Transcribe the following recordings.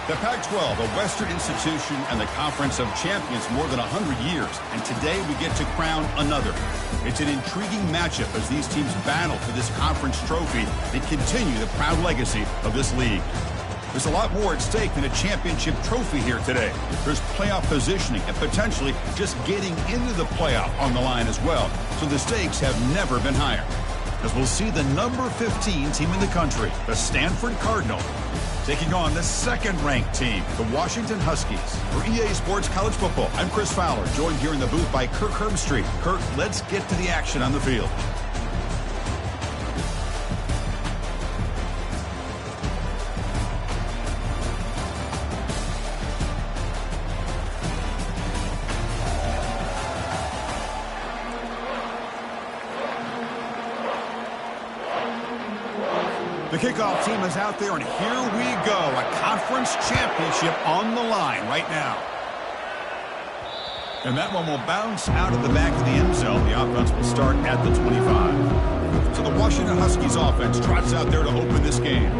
The Pac-12, a Western institution and the Conference of Champions more than 100 years. And today we get to crown another. It's an intriguing matchup as these teams battle for this conference trophy and continue the proud legacy of this league. There's a lot more at stake than a championship trophy here today. There's playoff positioning and potentially just getting into the playoff on the line as well. So the stakes have never been higher. As we'll see the number 15 team in the country, the Stanford Cardinal, taking on the second-ranked team, the Washington Huskies. For EA Sports College Football, I'm Chris Fowler, joined here in the booth by Kirk Herbstreit. Kirk, let's get to the action on the field. The kickoff team is out there, and here we go. A conference championship on the line right now. And that one will bounce out of the back of the end zone. The offense will start at the 25. So the Washington Huskies offense trots out there to open this game.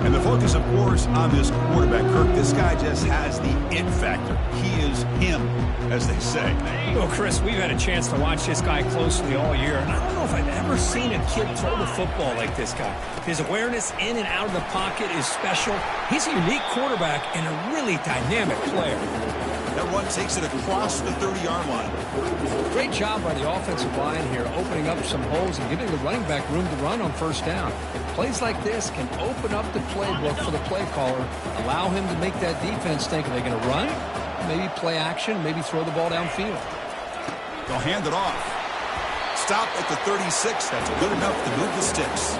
And the focus, of course, on this quarterback, Kirk. This guy just has the it factor. He is him, as they say. Well, Chris, we've had a chance to watch this guy closely all year, and I don't know if I've ever seen a kid throw the football like this guy. His awareness in and out of the pocket is special. He's a unique quarterback and a really dynamic player. That run takes it across the 30-yard line. Great job by the offensive line here, opening up some holes and giving the running back room to run on first down. Plays like this can open up the playbook for the play caller, allow him to make that defense think, are they going to run? Maybe play action, maybe throw the ball downfield. They'll hand it off. Stop at the 36. That's good enough to move the sticks.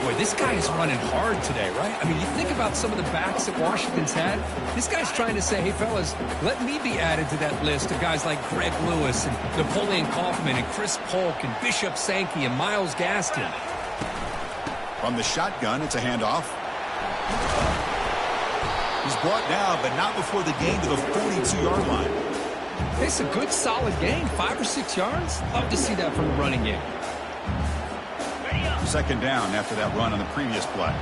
Boy, this guy is running hard today, right? I mean, you think about some of the backs that Washington's had. This guy's trying to say, hey, fellas, let me be added to that list of guys like Greg Lewis and Napoleon Kaufman and Chris Polk and Bishop Sankey and Myles Gaskin. From the shotgun, it's a handoff. He's brought down, but not before the gain to the 42-yard line. It's a good, solid gain, 5 or 6 yards. Love to see that from the running game. Second down after that run on the previous play.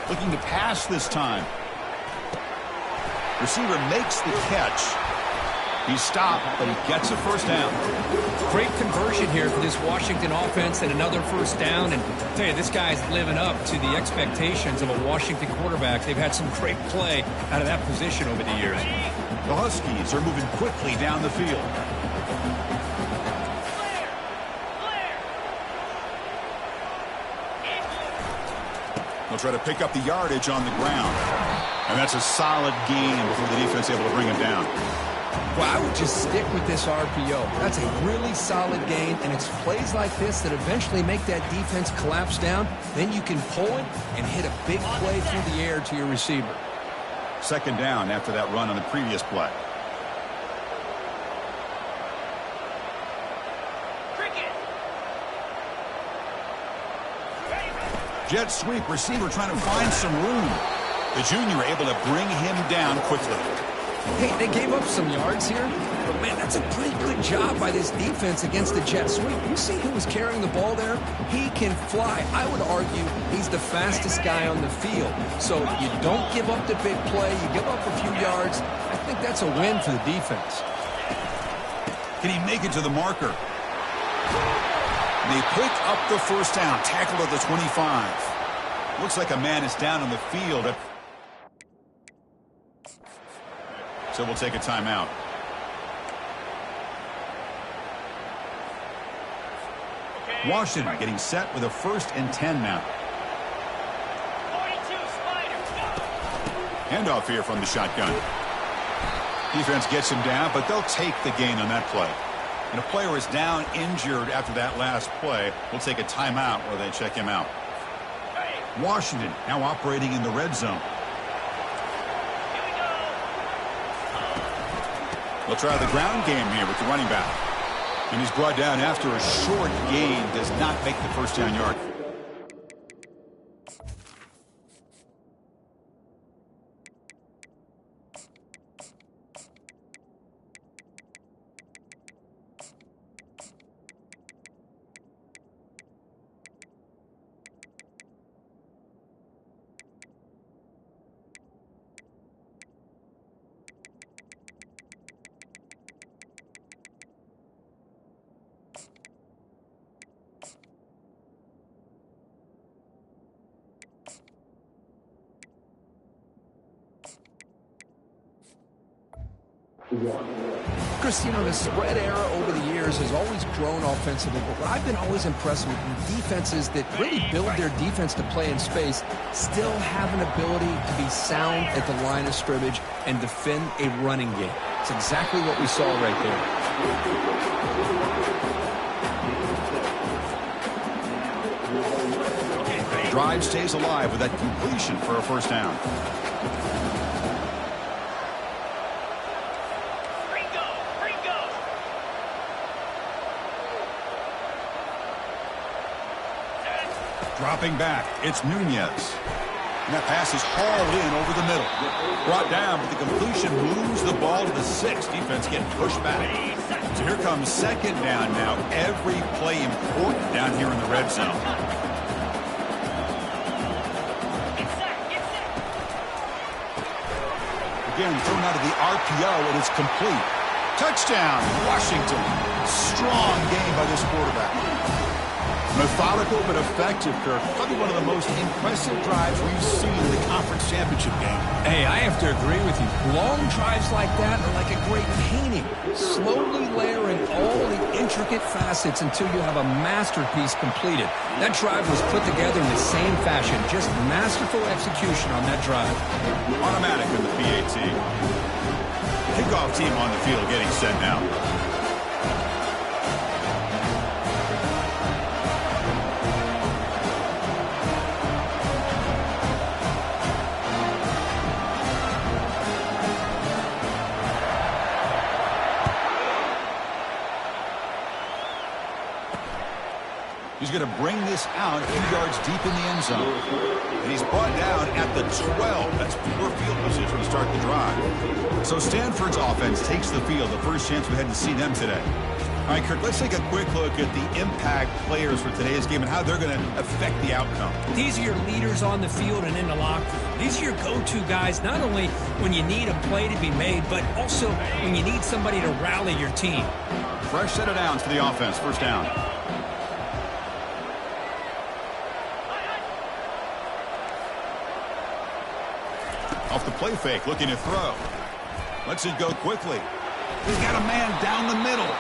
Looking to pass this time. Receiver makes the catch. He's stopped, but he gets a first down. Great conversion here for this Washington offense and another first down. And I'll tell you, this guy's living up to the expectations of a Washington quarterback. They've had some great play out of that position over the years. The Huskies are moving quickly down the field. They'll try to pick up the yardage on the ground. And that's a solid gain before the defense able to bring him down. Well, I would just stick with this RPO. That's a really solid gain, and it's plays like this that eventually make that defense collapse down. Then you can pull it and hit a big play through the air to your receiver. Second down after that run on the previous play. Jet sweep, receiver trying to find some room. The junior able to bring him down quickly. Hey, they gave up some yards here, but man, that's a pretty good job by this defense against the jet sweep. You see who was carrying the ball there? He can fly. I would argue he's the fastest guy on the field. So you don't give up the big play. You give up a few yards. I think that's a win for the defense. Can he make it to the marker? They pick up the first down, tackled at the 25. Looks like a man is down on the field. So we'll take a timeout. Washington getting set with a 1st and 10 now. Handoff here from the shotgun. Defense gets him down, but they'll take the gain on that play. And a player is down injured after that last play. We'll take a timeout while they check him out. Washington now operating in the red zone. They'll try the ground game here with the running back. And he's brought down after a short gain. Does not make the first down yard. Chris, you know, the spread era over the years has always grown offensively, but what I've been always impressed with defenses that really build their defense to play in space still have an ability to be sound at the line of scrimmage and defend a running game. It's exactly what we saw right there. Drive stays alive with that completion for a first down. Dropping back, it's Nunez. And that pass is hauled in over the middle. Brought down, but the completion moves the ball to the 6. Defense getting pushed back. So here comes second down now. Every play important down here in the red zone. Again, thrown out of the RPO, and it's complete. Touchdown, Washington. Strong game by this quarterback. Methodical but effective, Kirk. Probably one of the most impressive drives we've seen in the conference championship game. Hey, I have to agree with you. Long drives like that are like a great painting. Slowly layering all the intricate facets until you have a masterpiece completed. That drive was put together in the same fashion. Just masterful execution on that drive. Automatic in the PAT. Kickoff team on the field getting set now. He's going to bring this out a few yards deep in the end zone. And he's brought down at the 12. That's poor field position to start the drive. So Stanford's offense takes the field, the first chance we had to see them today. All right, Kirk, let's take a quick look at the impact players for today's game and how they're going to affect the outcome. These are your leaders on the field and in the locker room. These are your go-to guys, not only when you need a play to be made, but also when you need somebody to rally your team. Fresh set of downs for the offense, first down. Off the play fake, looking to throw. Lets it go quickly. He's got a man down the middle.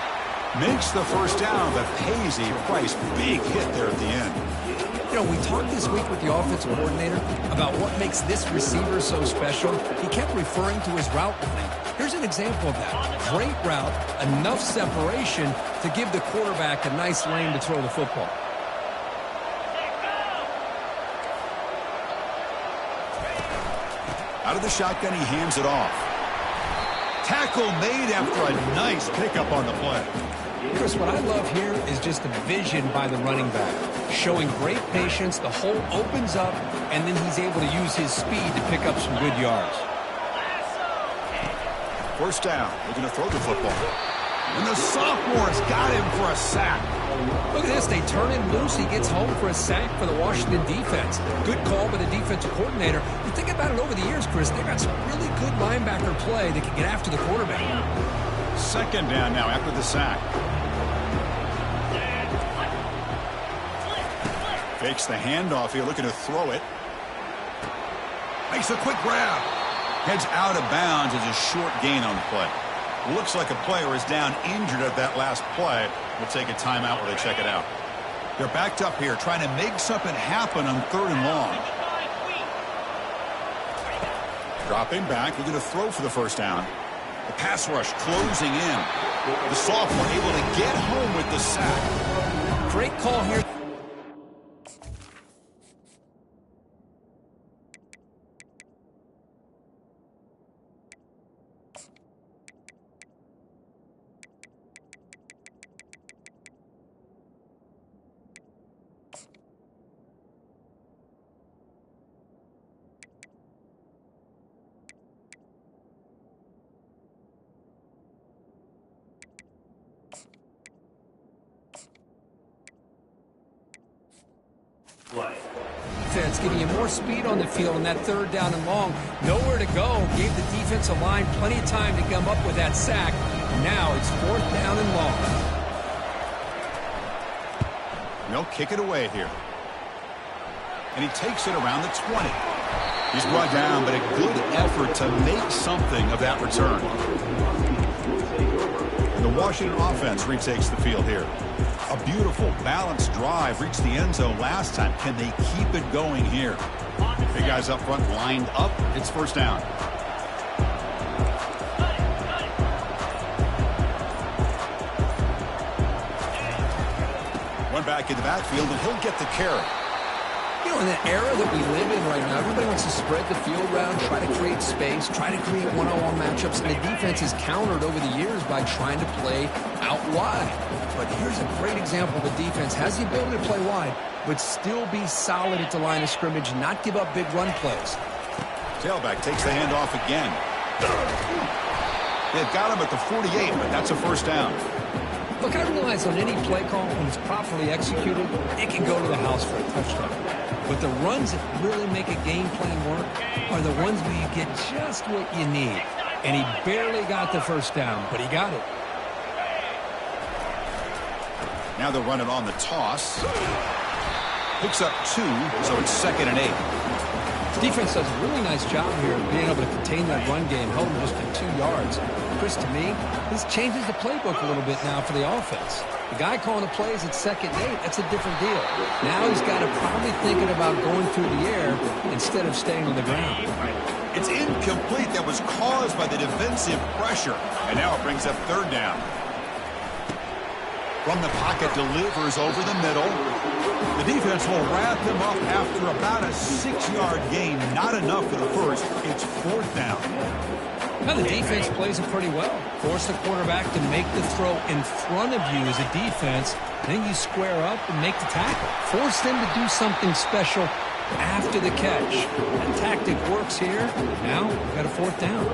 Makes the first down, but pays a price. Big hit there at the end. You know, we talked this week with the offensive coordinator about what makes this receiver so special. He kept referring to his route running. Here's an example of that. Great route, enough separation to give the quarterback a nice lane to throw the football. Out of the shotgun, he hands it off. Tackle made after a nice pickup on the play. Chris, what I love here is just the vision by the running back. Showing great patience, the hole opens up, and then he's able to use his speed to pick up some good yards. First down, looking to throw the football. And the sophomore's got him for a sack. Look at this, they turn him loose, he gets home for a sack for the Washington defense. Good call by the defensive coordinator. You think about it over the years, Chris, they got some really good linebacker play that can get after the quarterback. Second down now after the sack. Fakes the handoff here, looking to throw it. Makes a quick grab. Heads out of bounds as a short gain on the play. Looks like a player is down injured at that last play. We'll take a timeout while they check it out. They're backed up here trying to make something happen on 3rd and long. Dropping back, looking to throw for the first down. The pass rush closing in. The sophomore able to get home with the sack. Great call here. Defense giving you more speed on the field on that 3rd down and long. Nowhere to go. Gave the defensive line plenty of time to come up with that sack. Now it's 4th down and long. They'll kick it away here. And he takes it around the 20. He's brought down, but a good effort to make something of that return. The Washington offense retakes the field here. A beautiful, balanced drive reached the end zone last time. Can they keep it going here? Big guys up front lined up. It's first down. One back in the backfield, and he'll get the carry. You know, in the era that we live in right now, everybody wants to spread the field around, try to create space, try to create one-on-one matchups, and the defense is countered over the years by trying to play out wide. But here's a great example of a defense has the ability to play wide, but still be solid at the line of scrimmage, not give up big run plays. Tailback takes the handoff again. They've got him at the 48, but that's a first down. Look, I realize on any play call, when it's properly executed, it can go to the house for a touchdown. But the runs that really make a game plan work are the ones where you get just what you need. And he barely got the first down, but he got it. Now they'll run it on the toss. Picks up 2, so it's 2nd and 8. Defense does a really nice job here of being able to contain that run game, held him just at 2 yards. Chris, to me, this changes the playbook a little bit now for the offense. The guy calling the plays at 2nd and 8, that's a different deal. Now he's got to probably thinking about going through the air instead of staying on the ground. It's incomplete. That was caused by the defensive pressure. And now it brings up 3rd down. From the pocket, delivers over the middle. The defense will wrap them up after about a 6-yard gain. Not enough for the first. It's 4th down. Now the defense plays it pretty well. Force the quarterback to make the throw in front of you as a defense. Then you square up and make the tackle. Force them to do something special after the catch. That tactic works here. Now we've got a 4th down.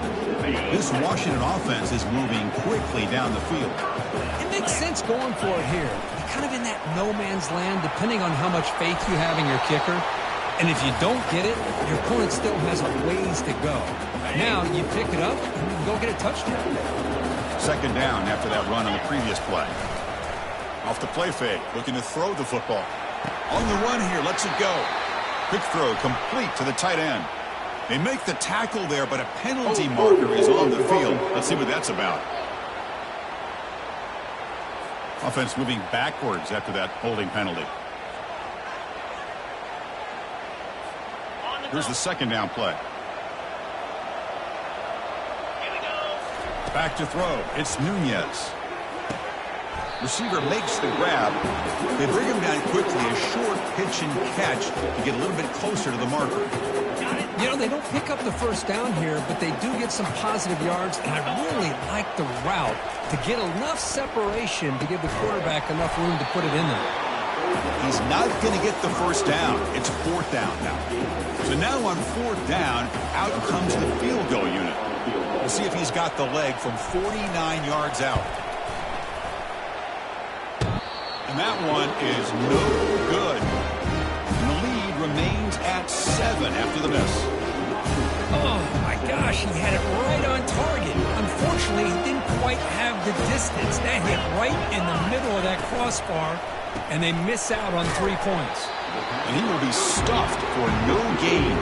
This Washington offense is moving quickly down the field. It makes sense going for it here. You're kind of in that no man's land depending on how much faith you have in your kicker. And if you don't get it, your opponent still has a ways to go. Now you pick it up and you can go get a touchdown. 2nd down after that run on the previous play. Off the play fake, looking to throw the football. On the run here, lets it go. Quick throw complete to the tight end. They make the tackle there, but a penalty marker is on the field. Let's see what that's about. Offense moving backwards after that holding penalty. Here's the 2nd down play. Back to throw. It's Nunez. Receiver makes the grab. They bring him down quickly. A short pitch and catch to get a little bit closer to the marker. You know, they don't pick up the first down here, but they do get some positive yards, and I really like the route to get enough separation to give the quarterback enough room to put it in there. He's not going to get the first down. It's 4th down now. So now on 4th down, out comes the field goal unit. We'll see if he's got the leg from 49 yards out. And that one is no good. And the lead remains at 7 after the miss. Oh, my gosh, he had it right on target. Unfortunately, he didn't quite have the distance. That hit right in the middle of that crossbar, and they miss out on 3 points. And he will be stuffed for no gain.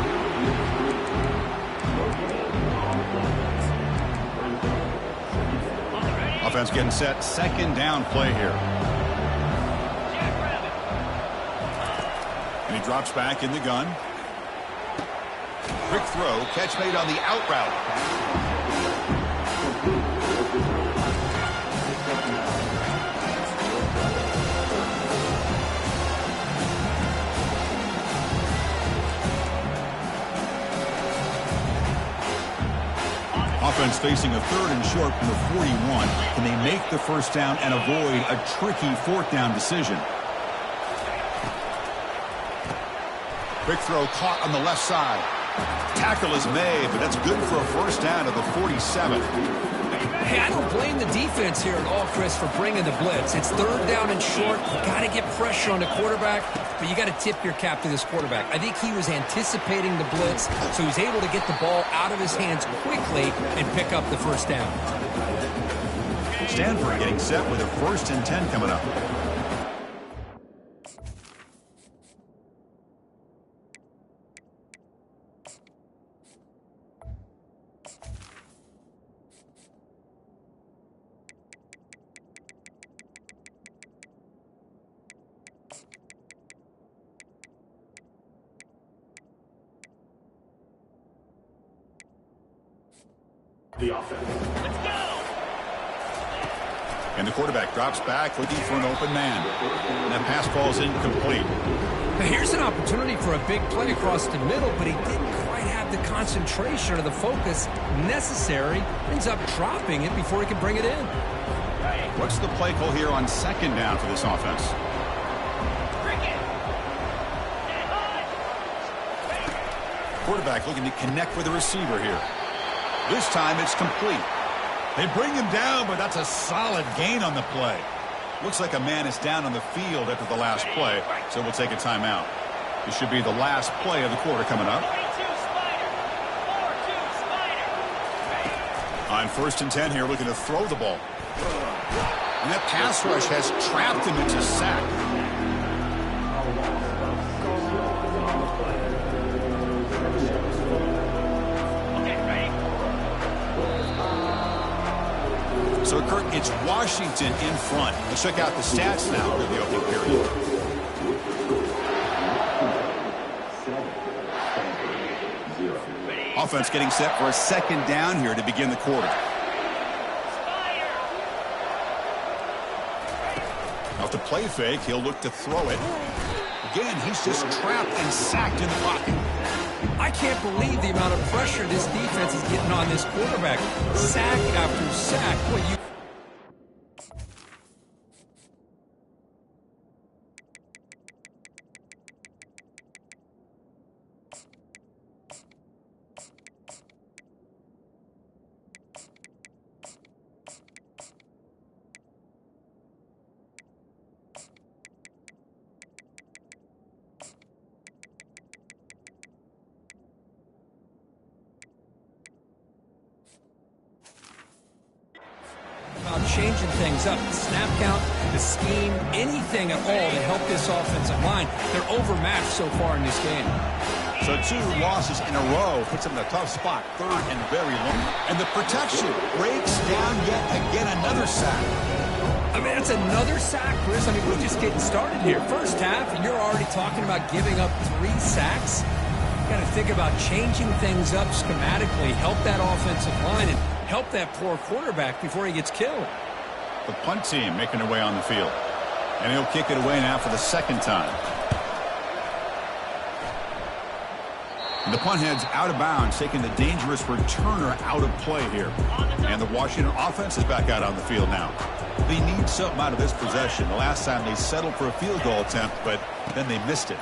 Offense getting set. 2nd down play here. And he drops back in the gun. Quick throw. Catch made on the out route. Offense facing a 3rd and short from the 41. Can they make the first down and avoid a tricky 4th down decision? Quick throw caught on the left side. Tackle is made, but that's good for a first down to the 47. Hey, I don't blame the defense here at all, Chris, for bringing the blitz. It's 3rd down and short. You got to get pressure on the quarterback, but you got to tip your cap to this quarterback. I think he was anticipating the blitz, so he was able to get the ball out of his hands quickly and pick up the first down. Stanford getting set with a 1st and 10 coming up. the offense. Let's go! And the quarterback drops back looking for an open man. And that pass falls incomplete. Now here's an opportunity for a big play across the middle, but he didn't quite have the concentration or the focus necessary. Ends up dropping it before he can bring it in. What's the play call here on second down for this offense? Quarterback looking to connect with the receiver here. This time it's complete. They bring him down, but that's a solid gain on the play. Looks like a man is down on the field after the last play, so we'll take a timeout. This should be the last play of the quarter coming up. On 1st and 10 here, looking to throw the ball. And that pass rush has trapped him into sack. So, Kurt, it's Washington in front. Let's check out the stats now for the opening period. Offense getting set for a second down here to begin the quarter. Off the play fake, he'll look to throw it. Again, he's just trapped and sacked in the pocket. I can't believe the amount of pressure this defense is getting on this quarterback. Sack after sack. Boy, you... changing things up. The snap count, the scheme, anything at all to help this offensive line. They're overmatched so far in this game. So 2 losses in a row puts them in a tough spot, 3rd and very long. And the protection breaks down yet again, another sack. I mean, that's another sack, Chris. I mean, we're just getting started here. First half, and you're already talking about giving up 3 sacks. Got to think about changing things up schematically, help that offensive line, and help that poor quarterback before he gets killed. The punt team making their way on the field. And he'll kick it away now for the 2nd time. And the punt heads out of bounds, taking the dangerous returner out of play here. And the Washington offense is back out on the field now. They need something out of this possession. The last time they settled for a field goal attempt, but then they missed it.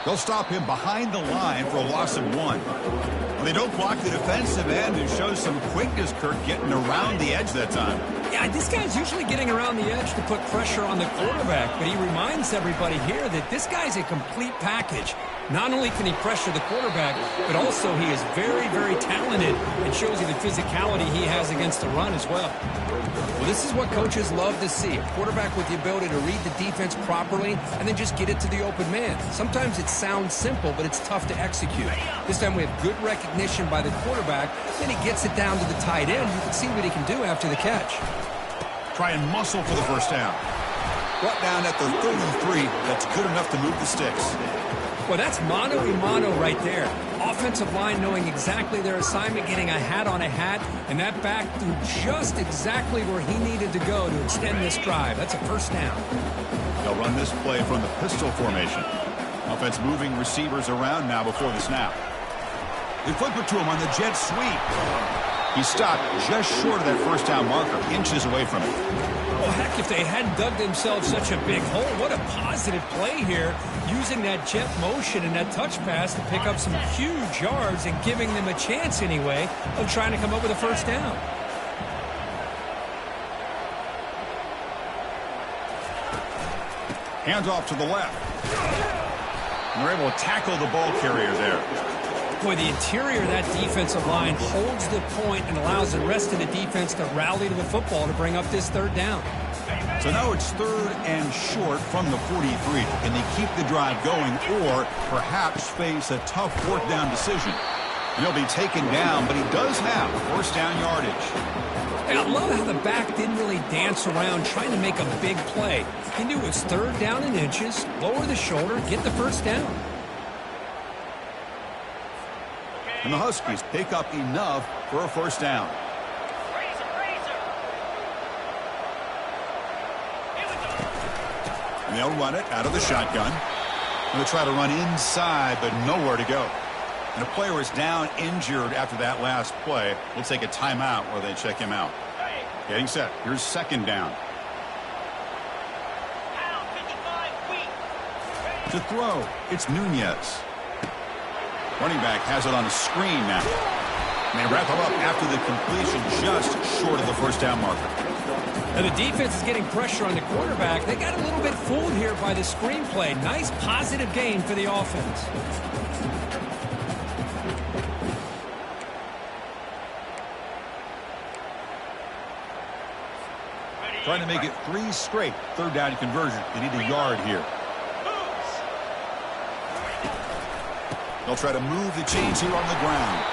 They'll stop him behind the line for a loss of 1. They don't block the defensive end and show some quickness, Kirk, getting around the edge that time. Yeah, this guy's usually getting around the edge to put pressure on the quarterback, but he reminds everybody here that this guy's a complete package. Not only can he pressure the quarterback, but also he is very, very talented and shows you the physicality he has against the run as well. Well, this is what coaches love to see. A quarterback with the ability to read the defense properly and then just get it to the open man. Sometimes it sounds simple, but it's tough to execute. This time we have good recognition by the quarterback, then he gets it down to the tight end. You can see what he can do after the catch. Try and muscle for the first down. Brought down at the 33. That's good enough to move the sticks. Well, that's mano-a-mano right there. Offensive line knowing exactly their assignment, getting a hat on a hat, and that back through just exactly where he needed to go to extend this drive. That's a first down. They'll run this play from the pistol formation. Offense moving receivers around now before the snap. They flip it to him on the jet sweep. He stopped just short of that first down marker, inches away from it. Well, heck, if they hadn't dug themselves such a big hole, what a positive play here, using that jet motion and that touch pass to pick up some huge yards and giving them a chance anyway of trying to come up with a first down. Hands off to the left. And they're able to tackle the ball carrier there. Boy, the interior of that defensive line holds the point and allows the rest of the defense to rally to the football to bring up this third down. So now it's 3rd and short from the 43. Can they keep the drive going or perhaps face a tough 4th down decision? He'll be taken down, but he does have first down yardage. And I love how the back didn't really dance around trying to make a big play. He knew it was 3rd down in inches, lower the shoulder, get the first down. And the Huskies pick up enough for a first down. And they'll run it out of the shotgun. And they'll try to run inside, but nowhere to go. And a player is down injured after that last play. We'll take a timeout while they check him out. Getting set. Here's second down. To throw, it's Nunez. Running back has it on a screen now. And they wrap him up after the completion, just short of the first down marker. Now the defense is getting pressure on the quarterback. They got a little bit fooled here by the screenplay. Nice positive gain for the offense. Trying to make it 3 straight. Third down conversion. They need a yard here. They'll try to move the chains here on the ground.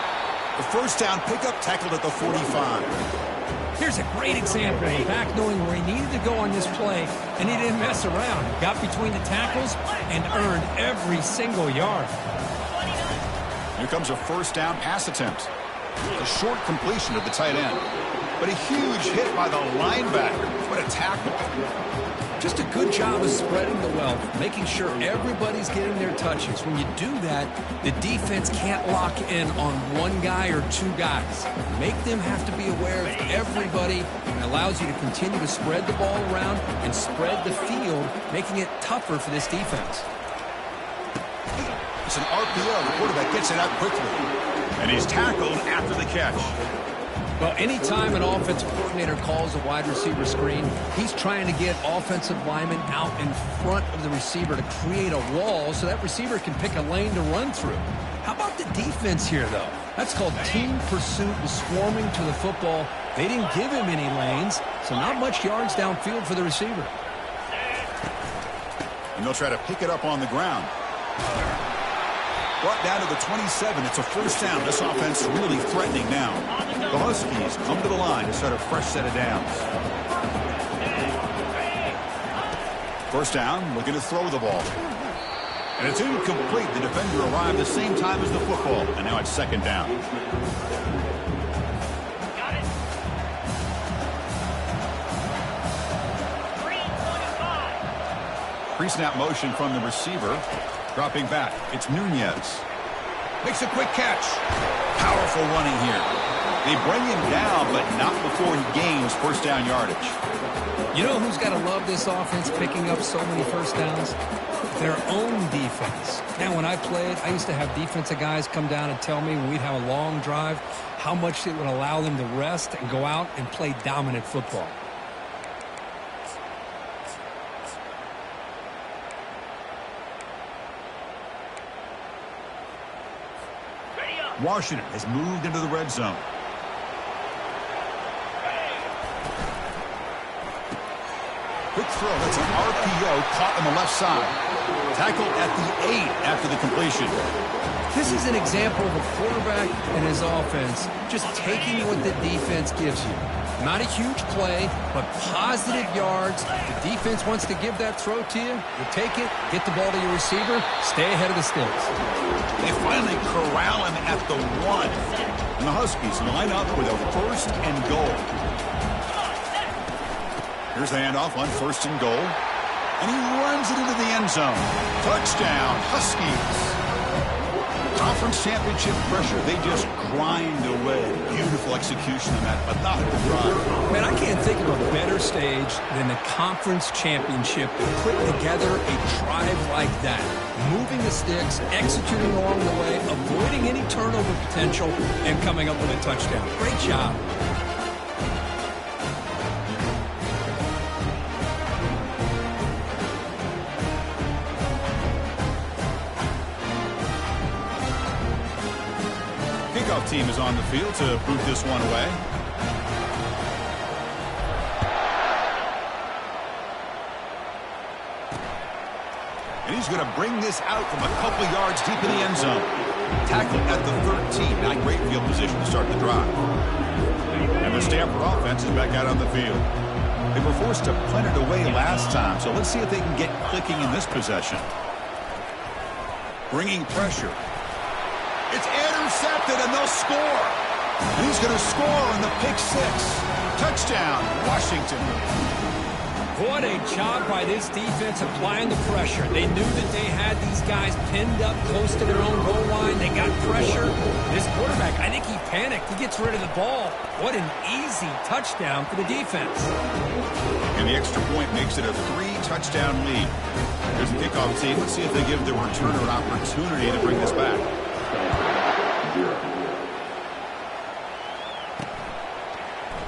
The first down pickup tackled at the 45. Here's a great example of the back knowing where he needed to go on this play, and he didn't mess around. He got between the tackles and earned every single yard. Here comes a first down pass attempt. A short completion of the tight end. But a huge hit by the linebacker. What a tackle. Just a good job of spreading the wealth, making sure everybody's getting their touches. When you do that, the defense can't lock in on one guy or two guys. Make them have to be aware of everybody, and allows you to continue to spread the ball around and spread the field, making it tougher for this defense. It's an RPO. The quarterback gets it out quickly. And he's tackled after the catch. Well, anytime an offensive coordinator calls a wide receiver screen, he's trying to get offensive linemen out in front of the receiver to create a wall so that receiver can pick a lane to run through. How about the defense here, though? That's called team pursuit and swarming to the football. They didn't give him any lanes, so not much yards downfield for the receiver. And they'll try to pick it up on the ground. Brought down to the 27. It's a first down. This offense really threatening now. The Huskies come to the line to start a fresh set of downs. First down, looking to throw the ball. And it's incomplete. The defender arrived the same time as the football. And now it's second down. Pre-snap motion from the receiver. Dropping back, it's Nunez. Makes a quick catch. Powerful running here. They bring him down, but not before he gains first down yardage. You know who's got to love this offense picking up so many first downs? Their own defense. Now, when I played, I used to have defensive guys come down and tell me when we'd have a long drive how much it would allow them to rest and go out and play dominant football. Washington has moved into the red zone. Quick throw. That's an RPO caught on the left side. Tackled at the 8 after the completion. This is an example of a quarterback and his offense just taking what the defense gives you. Not a huge play, but positive yards. The defense wants to give that throw to you. You take it, get the ball to your receiver, stay ahead of the sticks. They finally corral him at the 1. And the Huskies line up with a first and goal. Here's the handoff on first and goal. And he runs it into the end zone. Touchdown, Huskies. Conference championship pressure, they just grind away. Beautiful execution on that methodical drive. Man, I can't think of a better stage than the conference championship to put together a drive like that. Moving the sticks, executing along the way, avoiding any turnover potential, and coming up with a touchdown. Great job. Kickoff team is on the field to boot this one away. And he's going to bring this out from a couple yards deep in the end zone. Tackled at the 13. Not great field position to start the drive. And the Stanford offense is back out on the field. They were forced to punt it away last time, so let's see if they can get clicking in this possession. Bringing pressure. It's intercepted, and they'll score. And he's going to score on the pick six. Touchdown, Washington. What a job by this defense applying the pressure. They knew that they had these guys pinned up close to their own goal line. They got pressure. This quarterback, I think he panicked. He gets rid of the ball. What an easy touchdown for the defense. And the extra point makes it a 3-touchdown lead. Here's the kickoff team. Let's see if they give the returner an opportunity to bring this back.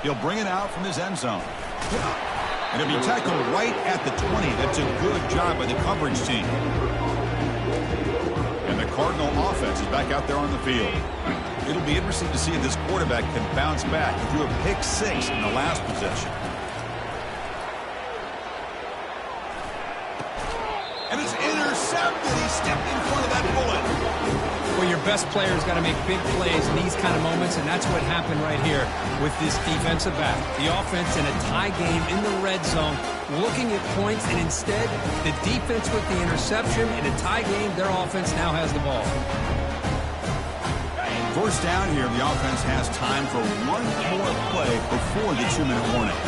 He'll bring it out from his end zone. And he'll be tackled right at the 20. That's a good job by the coverage team. And the Cardinal offense is back out there on the field. It'll be interesting to see if this quarterback can bounce back. He threw a pick six in the last possession. And it's intercepted. He stepped in front of that bullet. Well, your best player's got to make big plays in these kind of moments, and that's what happened right here with this defensive back. The offense in a tie game in the red zone, looking at points, and instead, the defense with the interception. In a tie game, their offense now has the ball. First down here, the offense has time for one more play before the 2-minute warning.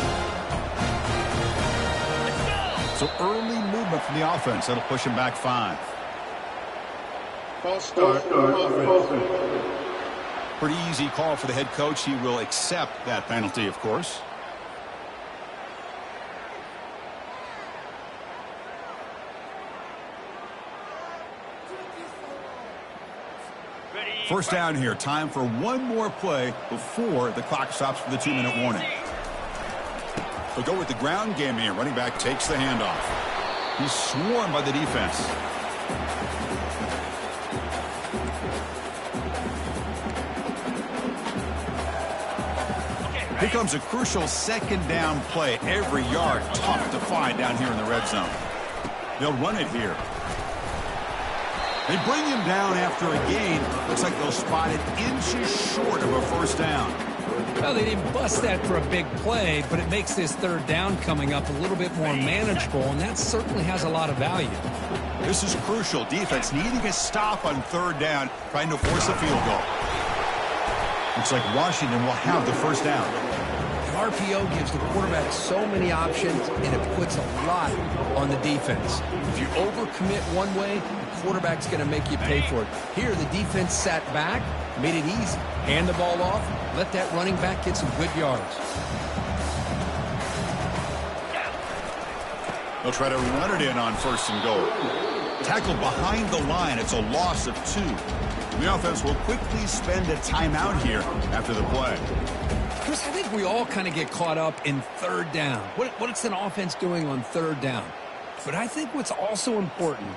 So early movement from the offense. That'll push him back 5. False start. Pretty easy call for the head coach. He will accept that penalty, of course. First down here. Time for one more play before the clock stops for the 2-minute warning. They'll go with the ground game here. Running back takes the handoff. He's swarmed by the defense. Here comes a crucial second down play. Every yard tough to find down here in the red zone. They'll run it here. They bring him down after a gain. Looks like they'll spot it inches short of a first down. Well, they didn't bust that for a big play, but it makes this third down coming up a little bit more manageable, and that certainly has a lot of value. This is crucial. Defense needing a stop on third down, trying to force a field goal. Looks like Washington will have the first down. The RPO gives the quarterback so many options, and it puts a lot on the defense. If you overcommit one way, the quarterback's going to make you pay for it. Here, the defense sat back, made it easy. Hand the ball off, let that running back get some good yards. They'll try to run it in on first and goal. Tackled behind the line. It's a loss of 2. The offense will quickly spend a timeout here after the play. Chris, I think we all kind of get caught up in third down. What's an offense doing on third down? But I think what's also important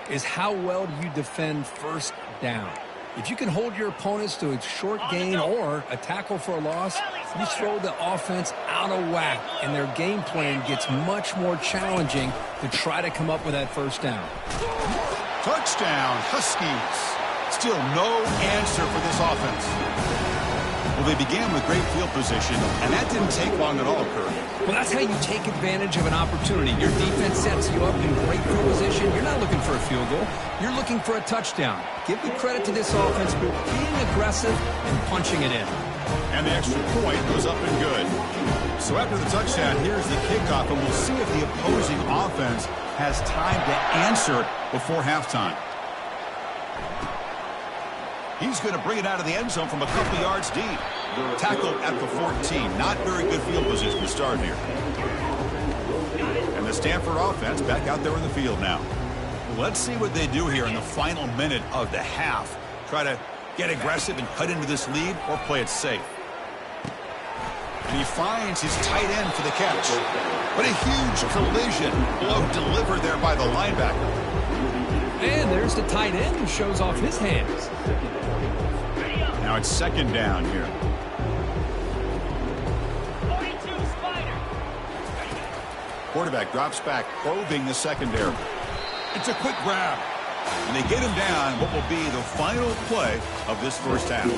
is how well do you defend first down. If you can hold your opponents to a short gain or a tackle for a loss, you throw the offense out of whack, and their game plan gets much more challenging to try to come up with that first down. Touchdown, Huskies. Still no answer for this offense. Well, they began with great field position, and that didn't take long at all, Kurt. Well, that's how you take advantage of an opportunity. Your defense sets you up in great field position. You're not looking for a field goal. You're looking for a touchdown. Give the credit to this offense for being aggressive and punching it in. And the extra point goes up and good. So after the touchdown, here's the kickoff, and we'll see if the opposing offense has time to answer before halftime. He's going to bring it out of the end zone from a couple yards deep. Tackled at the 14. Not very good field position to start here. And the Stanford offense back out there in the field now. Let's see what they do here in the final minute of the half. Try to get aggressive and cut into this lead or play it safe. And he finds his tight end for the catch. What a huge collision. Blow delivered there by the linebacker. And there's the tight end who shows off his hands. Now it's second down here. Quarterback drops back, probing the secondary. It's a quick grab. And they get him down what will be the final play of this first half.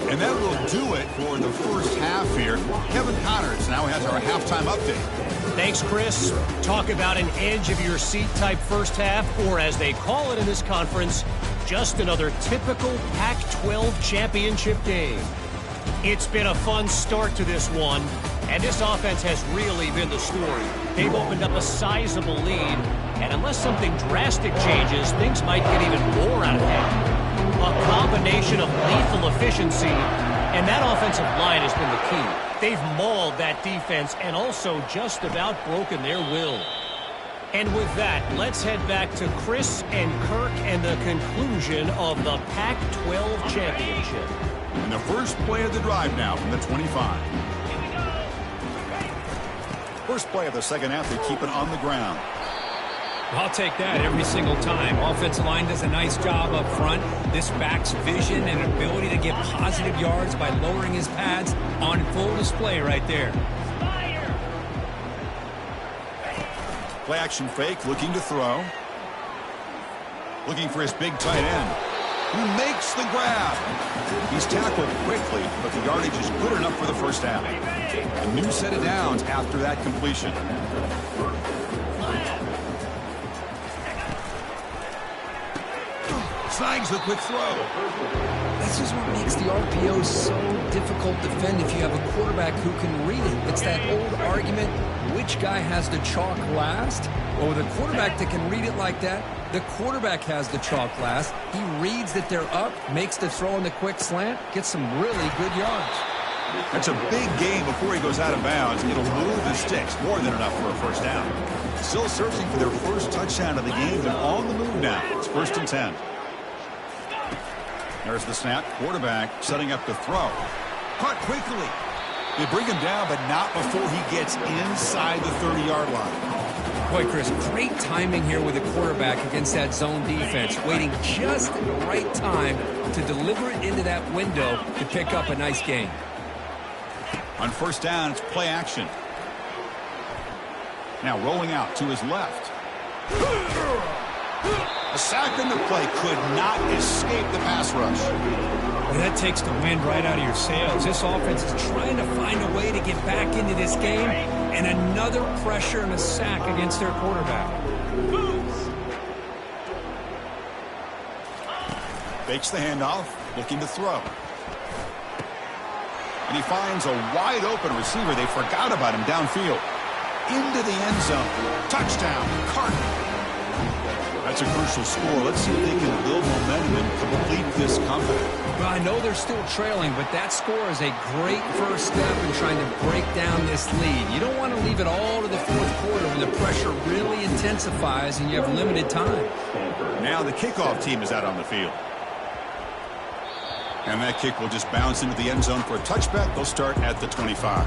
And that will do it for the first half here. Kevin Connors now has our halftime update. Thanks, Chris. Talk about an edge-of-your-seat type first half, or as they call it in this conference, just another typical Pac-12 championship game. It's been a fun start to this one, and this offense has really been the story. They've opened up a sizable lead, and unless something drastic changes, things might get even more out of hand. A combination of lethal efficiency, and that offensive line has been the key. They've mauled that defense and also just about broken their will. And with that, let's head back to Chris and Kirk and the conclusion of the Pac-12 championship. And the first play of the drive now from the 25. First play of the second half, they keep it on the ground. I'll take that every single time. Offensive line does a nice job up front. This back's vision and ability to get positive yards by lowering his pads on full display right there. Play action fake, looking to throw. Looking for his big tight end, who makes the grab. He's tackled quickly, but the yardage is good enough for the first half. A new set of downs after that completion. Snags the quick throw. This is what makes the RPO so difficult to defend if you have a quarterback who can read it. It's that old argument, which guy has the chalk last? Well, with a quarterback that can read it like that, the quarterback has the chalk last. He reads that they're up, makes the throw in the quick slant, gets some really good yards. That's a big gain before he goes out of bounds. It'll move the sticks, more than enough for a first down. Still searching for their first touchdown of the game, and on the move now. It's 1st and 10. There's the snap. Quarterback setting up the throw. Caught quickly. They bring him down, but not before he gets inside the 30-yard line. Boy, Chris, great timing here with the quarterback against that zone defense, waiting just at the right time to deliver it into that window to pick up a nice gain. On first down, it's play action. Now rolling out to his left. A sack in the play, could not escape the pass rush. Well, that takes the wind right out of your sails. This offense is trying to find a way to get back into this game, and another pressure and a sack against their quarterback. Fakes the handoff, looking to throw. And he finds a wide open receiver. They forgot about him downfield. Into the end zone. Touchdown, Cardinals. That's a crucial score. Let's see if they can build momentum and complete this comeback. Well, I know they're still trailing, but that score is a great first step in trying to break down this lead. You don't want to leave it all to the fourth quarter when the pressure really intensifies and you have limited time. Now the kickoff team is out on the field. And that kick will just bounce into the end zone for a touchback. They'll start at the 25.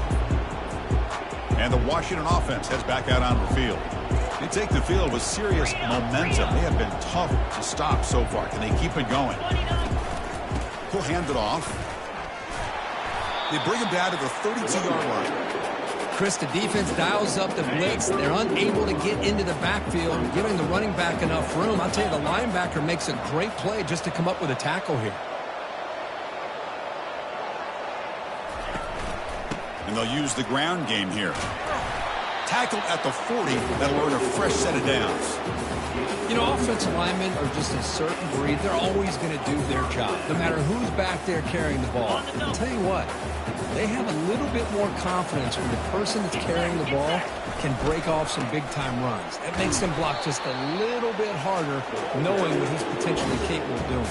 And the Washington offense heads back out on the field. They take the field with serious momentum. They have been tough to stop so far. Can they keep it going? He'll hand it off. They bring him down to the 32-yard line. Chris, the defense dials up the blitz. They're unable to get into the backfield, giving the running back enough room. I'll tell you, the linebacker makes a great play just to come up with a tackle here. And they'll use the ground game here. Tackled at the 40. That'll earn a fresh set of downs. You know, offensive linemen are just a certain breed. They're always going to do their job, no matter who's back there carrying the ball. I'll tell you what, they have a little bit more confidence when the person that's carrying the ball can break off some big-time runs. That makes them block just a little bit harder, knowing what he's potentially capable of doing.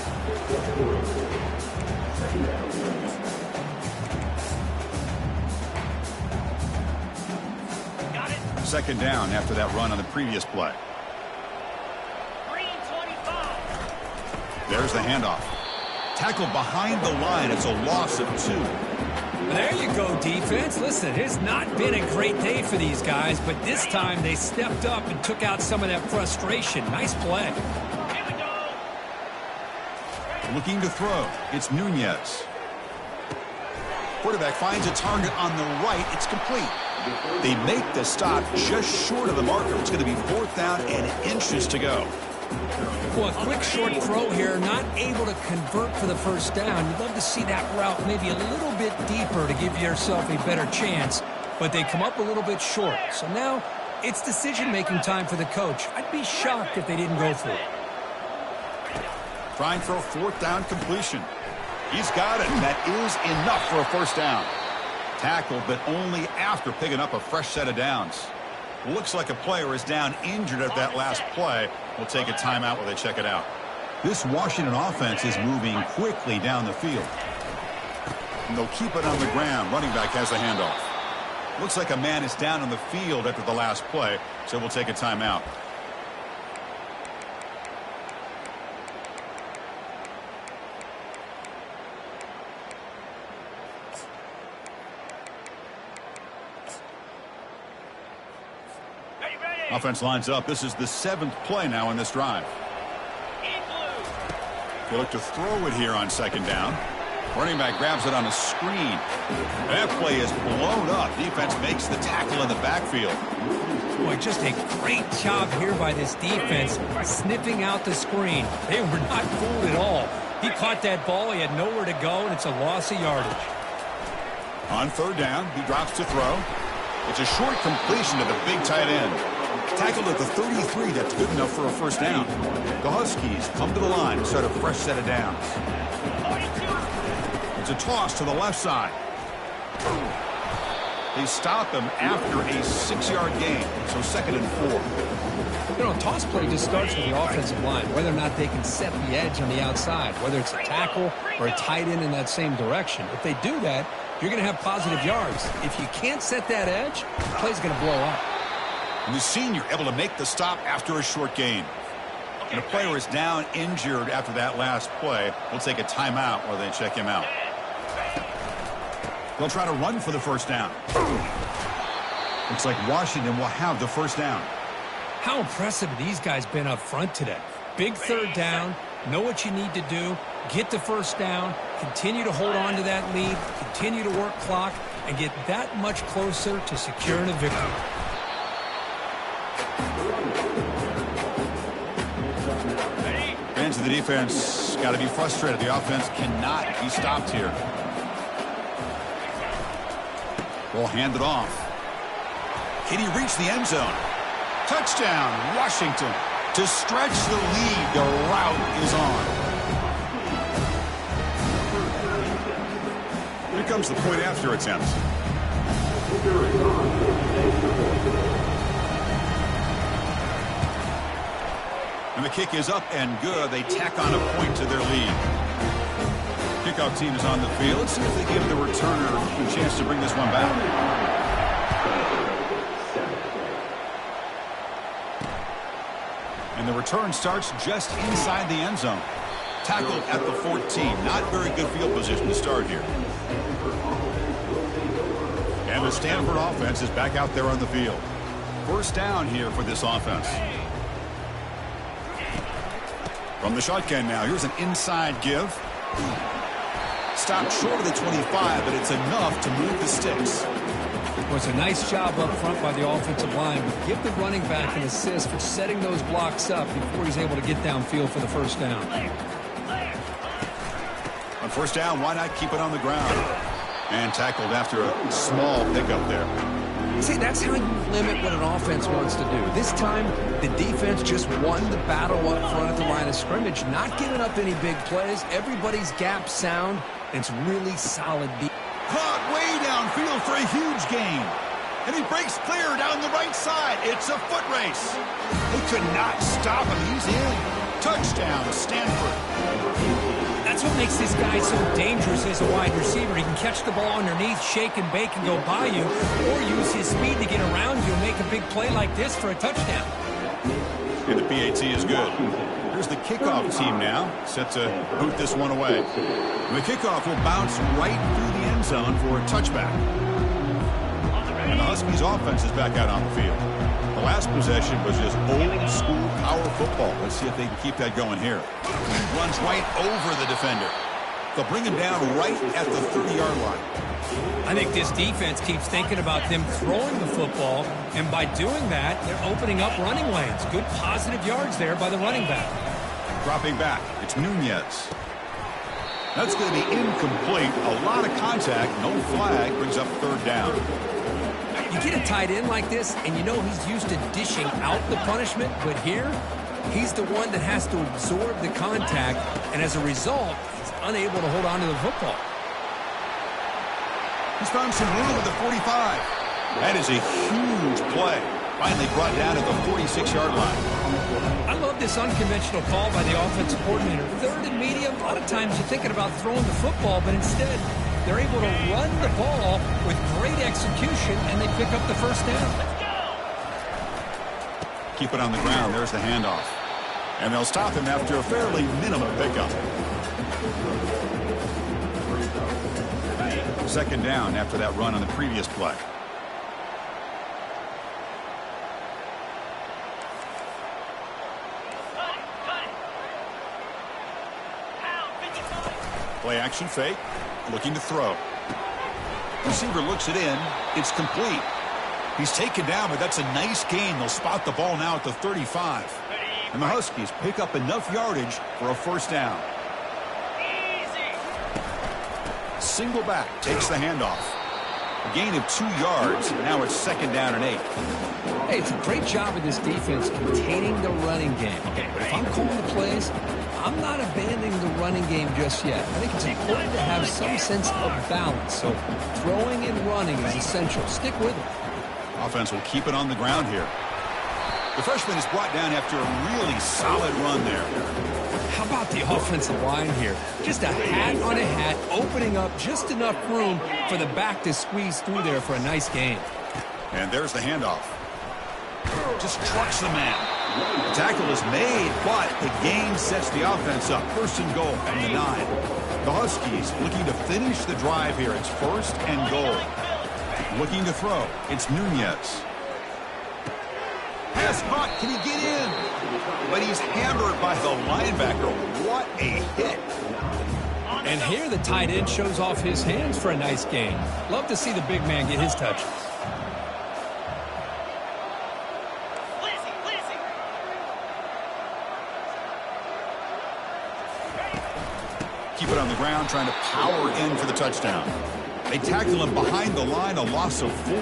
Second down after that run on the previous play. There's the handoff. Tackled behind the line. It's a loss of 2. There you go, defense. Listen, it's not been a great day for these guys, but this time they stepped up and took out some of that frustration. Nice play. Looking to throw. It's Nunez. Quarterback finds a target on the right. It's complete. They make the stop just short of the marker. It's going to be 4th down and inches to go. Well, a quick short throw here, not able to convert for the first down. You'd love to see that route maybe a little bit deeper to give yourself a better chance, but they come up a little bit short. So now It's decision-making time for the coach. I'd be shocked if they didn't go for it. Trying for a fourth down completion. He's got it. That is enough for a first down. Tackled, but only after picking up a fresh set of downs. Looks like a player is down injured at that last play. We'll take a timeout while they check it out. This Washington offense is moving quickly down the field. And they'll keep it on the ground. Running back has the handoff. Looks like a man is down on the field after the last play, so we'll take a timeout. Offense lines up. This is the 7th play now in this drive. They look to throw it here on second down. Running back grabs it on a screen. That play is blown up. Defense makes the tackle in the backfield. Boy, just a great job here by this defense, sniffing out the screen. They were not fooled at all. He caught that ball. He had nowhere to go, and it's a loss of yardage. On third down, he drops to throw. It's a short completion to the big tight end. Tackled at the 33. That's good enough for a first down. The Huskies come to the line to start a fresh set of downs. It's a toss to the left side. They stop him after a 6-yard gain, so 2nd and 4. You know, a toss play just starts with the offensive line, whether or not they can set the edge on the outside, whether it's a tackle or a tight end in that same direction. If they do that, you're going to have positive yards. If you can't set that edge, the play's going to blow up. And the senior able to make the stop after a short gain. And a player is down injured after that last play. We'll take a timeout while they check him out. They'll try to run for the first down. Looks like Washington will have the first down. How impressive have these guys been up front today? Big third down, know what you need to do, get the first down, continue to hold on to that lead, continue to work clock, and get that much closer to securing a victory. Fans of the defense got to be frustrated. The offense cannot be stopped here. Ball handed off. Can he reach the end zone? Touchdown, Washington. To stretch the lead, the route is on. Here comes the point after attempt. And the kick is up and good. They tack on a point to their lead. Kickoff team is on the field. Let's see if they give the returner a chance to bring this one back. And the return starts just inside the end zone. Tackled at the 14. Not very good field position to start here. And the Stanford offense is back out there on the field. First down here for this offense. From the shotgun now, here's an inside give. Stopped short of the 25, but it's enough to move the sticks. It was a nice job up front by the offensive line. But give the running back an assist for setting those blocks up before he's able to get downfield for the first down. On first down, why not keep it on the ground? And tackled after a small pickup there. See, that's how you limit what an offense wants to do. This time, the defense just won the battle up front at the line of scrimmage, not giving up any big plays. Everybody's gap sound. It's really solid defense. Caught way downfield for a huge gain. And he breaks clear down the right side. It's a foot race. They could not stop him. He's in. Touchdown, Stanford. That's what makes this guy so dangerous as a wide receiver. He can catch the ball underneath, shake and bake and go by you, or use his speed to get around you and make a big play like this for a touchdown. And the PAT is good. Here's the kickoff team now, set to boot this one away. And the kickoff will bounce right through the end zone for a touchback. And the Huskies offense is back out on the field. The last possession was just old-school power football. Let's see if they can keep that going here. Runs right over the defender. They'll bring him down right at the 30-yard line. I think this defense keeps thinking about them throwing the football, and by doing that, they're opening up running lanes. Good positive yards there by the running back. Dropping back, it's Nunez. That's going to be incomplete. A lot of contact, no flag, brings up third down. You get a tight end like this, and you know he's used to dishing out the punishment, but here, he's the one that has to absorb the contact, and as a result, he's unable to hold on to the football. He's found some room at the 45. That is a huge play. Finally brought down at the 46-yard line. I love this unconventional call by the offensive coordinator. Third and medium, a lot of times you're thinking about throwing the football, but instead they're able to run the ball with great execution, and they pick up the first down. Keep it on the ground. There's the handoff. And they'll stop him after a fairly minimal pickup. Second down after that run on the previous play. Play action fake, looking to throw. Receiver looks it in. It's complete. He's taken down, but that's a nice gain. They'll spot the ball now at the 35. And the Huskies pick up enough yardage for a first down. Single back takes the handoff. A gain of 2 yards. Now it's second down and 8. Hey, it's a great job of this defense containing the running game. But if I'm calling the plays, I'm not abandoning the running game just yet. I think it's important to have some sense of balance. So throwing and running is essential. Stick with it. Offense will keep it on the ground here. The freshman is brought down after a really solid run there. How about the offensive line here? Just a hat on a hat, opening up just enough room for the back to squeeze through there for a nice gain. And there's the handoff. Just trucks the man. The tackle is made, but the gain sets the offense up. First and goal from the 9. The Huskies looking to finish the drive here. It's first and goal. Looking to throw. It's Nunez. Pass caught. Can he get in? But he's hammered by the linebacker. What a hit. And here the tight end shows off his hands for a nice gain. Love to see the big man get his touches. Keep it on the ground, trying to power in for the touchdown. They tackle him behind the line, a loss of 4.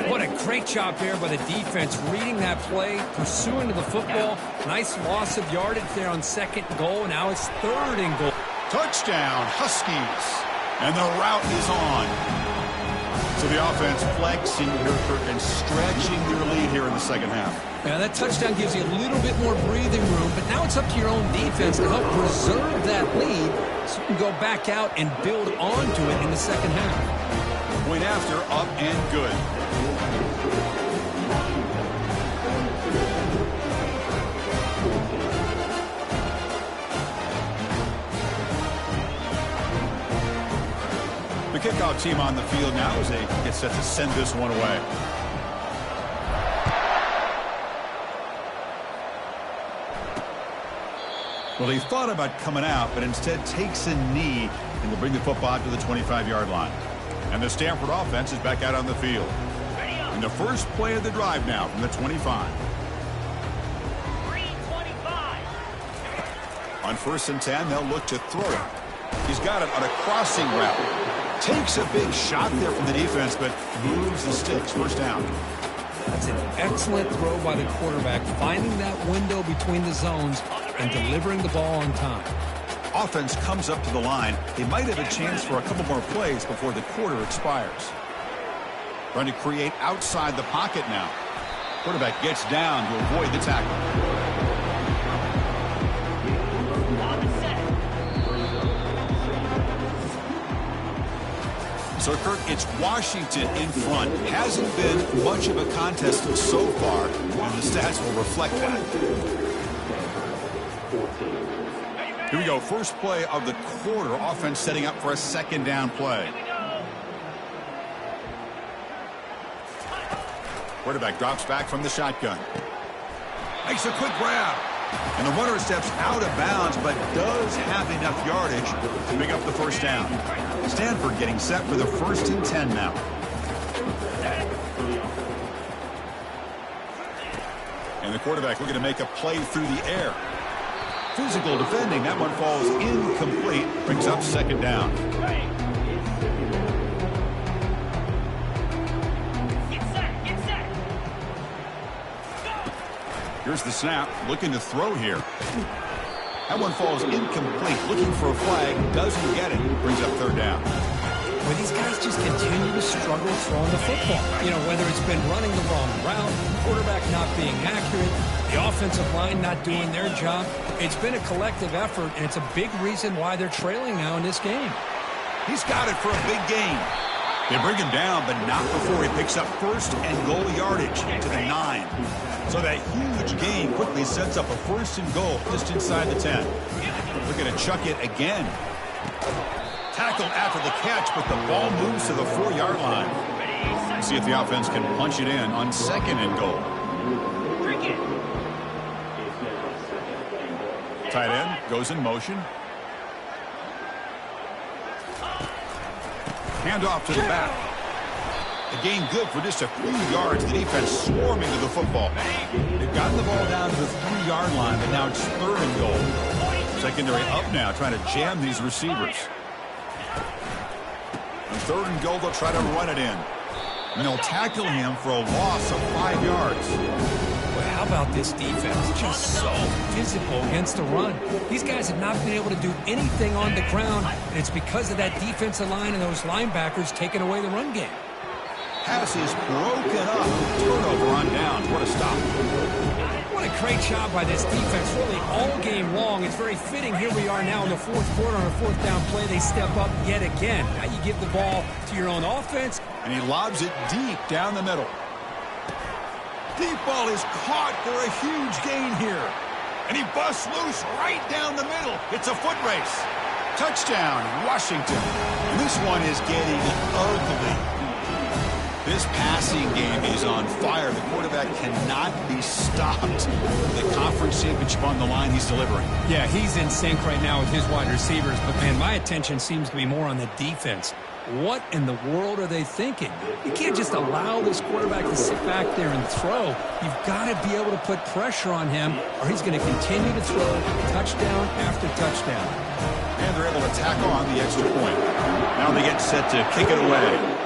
What a great job there by the defense, reading that play, pursuing to the football. Nice loss of yardage there on second goal. Now it's third and goal. Touchdown, Huskies. And the route is on. So the offense flexing here and stretching their lead here in the second half. Yeah, that touchdown gives you a little bit more breathing room, but now it's up to your own defense to help preserve that lead so you can go back out and build onto it in the second half. Point after, up and good. The kickoff team on the field now as they get set to send this one away. Well, he thought about coming out, but instead takes a knee and will bring the football to the 25-yard line. And the Stanford offense is back out on the field. In the first play of the drive now from the 25. On first and 10, they'll look to throw it. He's got it on a crossing route. Takes a big shot there from the defense, but moves the sticks. First down. That's an excellent throw by the quarterback, finding that window between the zones and delivering the ball on time. Offense comes up to the line. They might have a chance for a couple more plays before the quarter expires. Trying to create outside the pocket now. Quarterback gets down to avoid the tackle. So, Kirk, it's Washington in front. Hasn't been much of a contest so far, and the stats will reflect that. Here we go. First play of the quarter. Offense setting up for a second down play. Quarterback drops back from the shotgun. Makes a quick grab. And the runner steps out of bounds, but does have enough yardage to pick up the first down. Stanford getting set for the first and 10 now. And the quarterback looking to make a play through the air. Physical defending. That one falls incomplete. Brings up second down. Here's the snap, looking to throw here. That one falls incomplete, looking for a flag, doesn't get it, brings up third down. Well, these guys just continue to struggle throwing the football. You know, whether it's been running the wrong route, quarterback not being accurate, the offensive line not doing their job. It's been a collective effort, and it's a big reason why they're trailing now in this game. He's got it for a big gain. They bring him down, but not before he picks up first and goal yardage to the 9. So that huge gain quickly sets up a first and goal just inside the 10. Looking to chuck it again. Tackled after the catch, but the ball moves to the 4-yard line. See if the offense can punch it in on second and goal. Tight end goes in motion. Handoff to the back. A gain good for just a few yards. The defense swarming to the football. They've gotten the ball down to the 3-yard line, but now it's third and goal. Secondary up now, trying to jam these receivers. On third and goal, they'll try to run it in. And they'll tackle him for a loss of 5 yards. Well, how about this defense? Just so physical against the run. These guys have not been able to do anything on the ground, and it's because of that defensive line and those linebackers taking away the run game. Pass is broken up. Turnover on downs. What a stop. What a great job by this defense, really all game long. It's very fitting. Here we are now in the fourth quarter on a fourth down play. They step up yet again. Now you give the ball to your own offense. And he lobs it deep down the middle. Deep ball is caught for a huge gain here. And he busts loose right down the middle. It's a foot race. Touchdown, Washington. And this one is getting ugly. This passing game is on fire. The quarterback cannot be stopped. The conference championship on the line, he's delivering. Yeah, he's in sync right now with his wide receivers. But, man, my attention seems to be more on the defense. What in the world are they thinking? You can't just allow this quarterback to sit back there and throw. You've got to be able to put pressure on him, or he's going to continue to throw touchdown after touchdown. And they're able to tack on the extra point. Now they get set to kick it away.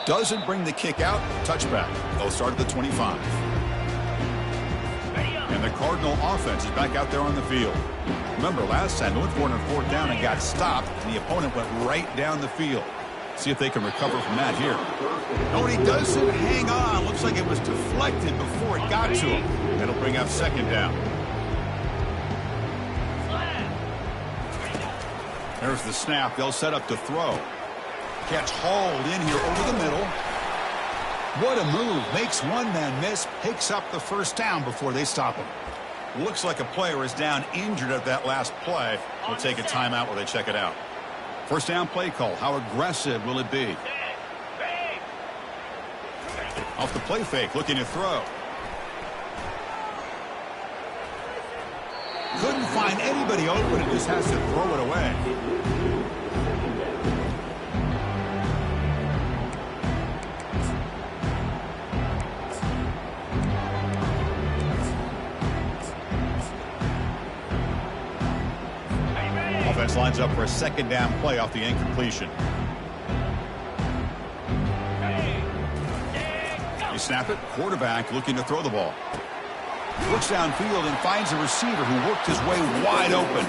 Doesn't bring the kick out. Touchback. They'll start at the 25. And the Cardinal offense is back out there on the field. Remember, last time they went for it on fourth down and got stopped, and the opponent went right down the field. See if they can recover from that here. No, he doesn't hang on. Looks like it was deflected before it got to him. That'll bring up second down. There's the snap. They'll set up to throw. Catch hauled in here over the middle. What a move. Makes one man miss. Picks up the first down before they stop him. Looks like a player is down injured at that last play. We'll take a timeout while they check it out. First down play call. How aggressive will it be? Off the play fake. Looking to throw. Couldn't find anybody open and just has to throw it away. Offense lines up for a second down play off the incompletion. You snap it. Quarterback looking to throw the ball. Looks downfield and finds a receiver who worked his way wide open.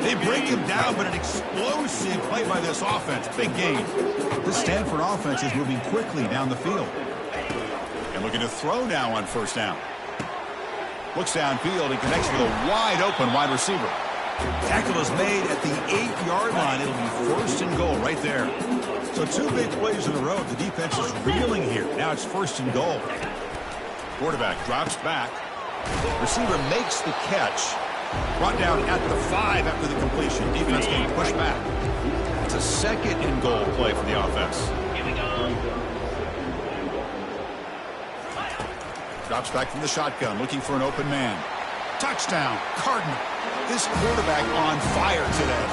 They break him down, but an explosive play by this offense. Big gain. This Stanford offense is moving quickly down the field. And looking to throw now on first down. Looks downfield and connects with a wide open wide receiver. Tackle is made at the 8-yard line. It'll be first and goal right there. So two big plays in a row. The defense is reeling here. Now it's first and goal. Quarterback drops back. Receiver makes the catch. Brought down at the 5 after the completion. Defense getting pushed back. It's a second and goal play for the offense. Drops back from the shotgun, looking for an open man. Touchdown, Cardinal. This quarterback on fire today.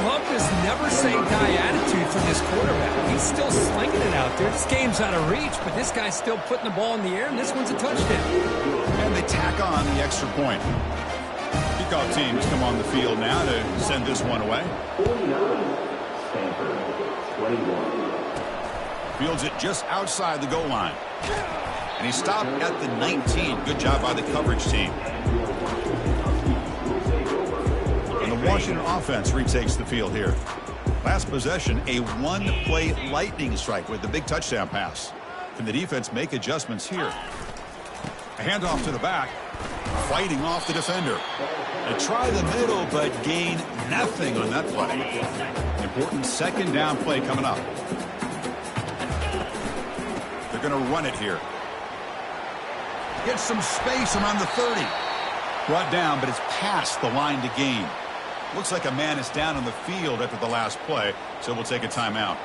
Love this never-say-die attitude from this quarterback. He's still slinging it out there. This game's out of reach, but this guy's still putting the ball in the air, and this one's a touchdown. And they tack on the extra point. Kickoff teams come on the field now to send this one away. Fields it just outside the goal line. And he stopped at the 19. Good job by the coverage team. And the Washington offense retakes the field here. Last possession, a one-play lightning strike with the big touchdown pass. Can the defense make adjustments here? A handoff to the back. Fighting off the defender. They try the middle, but gain nothing on that play. Important second down play coming up. They're going to run it here. Gets some space around the 30. Brought down, but it's past the line to gain. Looks like a man is down on the field after the last play, so we'll take a timeout.